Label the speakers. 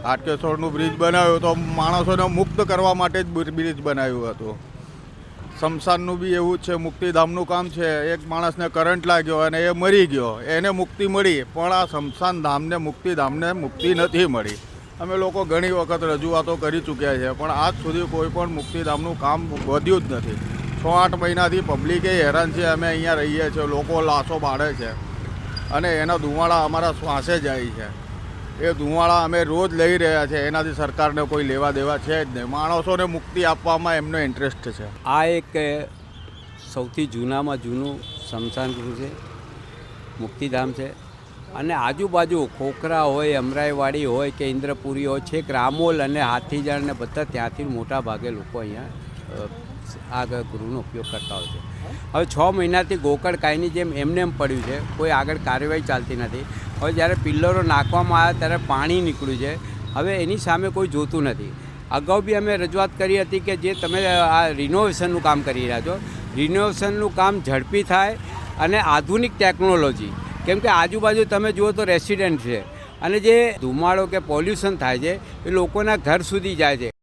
Speaker 1: હાટકેશ્વરનું bridge બનાવ્યું તો માણસોને મુક્ત કરવા માટે જ બ્રિજ બનાવ્યું હતું. શમશાનનું બી એવું જ છે. મુક્તિધામનું કામ છે. એક માણસને કરંટ લાગ્યો અને એ મરી ગયો, એને મુક્તિ મળી, પણ આ શમશાન ધામને મુક્તિધામને મુક્તિ નથી મળી. અમે લોકો ઘણી વખત રજૂઆતો કરી ચૂક્યા છે, પણ આજ સુધી કોઈ પણ મુક્તિધામનું કામ વધ્યું જ નથી. 6-8 મહિનાથી પબ્લિકે હેરાન છે. અમે અહીંયા રહીએ છીએ, લોકો લાશો બાળે છે અને એના ધુમાડા અમારા શ્વાસે જાય છે. એ ધુમાડા અમે રોજ લઈ રહ્યા છે. એનાથી સરકારને કોઈ લેવા દેવા છે જ નહીં. માણસોને મુક્તિ આપવામાં એમનો ઇન્ટરેસ્ટ છે.
Speaker 2: આ એક સૌથી જૂનામાં જૂનું સ્મશાન ગૃહ છે, મુક્તિધામ છે. અને આજુબાજુ ખોખરા હોય, અમરાઈવાડી હોય કે ઇન્દ્રપુરી હોય, છેક રામોલ અને હાથીજાળ ને બધા ત્યાંથી મોટા ભાગે લોકો અહીંયા આ ગૃહનો ઉપયોગ કરતા હોય છે. હવે 6 મહિનાથી ગોકળ કાયની જેમ એમને એમ પડ્યું છે, કોઈ આગળ કાર્યવાહી ચાલતી નથી. હવે જ્યારે પિલ્લરો નાખવામાં આવ્યા ત્યારે પાણી નીકળ્યું છે. હવે એની સામે કોઈ જોતું નથી. અગાઉ બી અમે રજૂઆત કરી હતી કે જે તમે આ રિનોવેશનનું કામ કરી રહ્યા છો, રિનોવેશનનું કામ ઝડપી થાય અને આધુનિક ટેકનોલોજી, કેમ કે આજુબાજુ તમે જુઓ તો રેસિડેન્ટ છે અને જે ધુમાડો કે પોલ્યુશન થાય છે એ લોકોના ઘર સુધી જાય છે.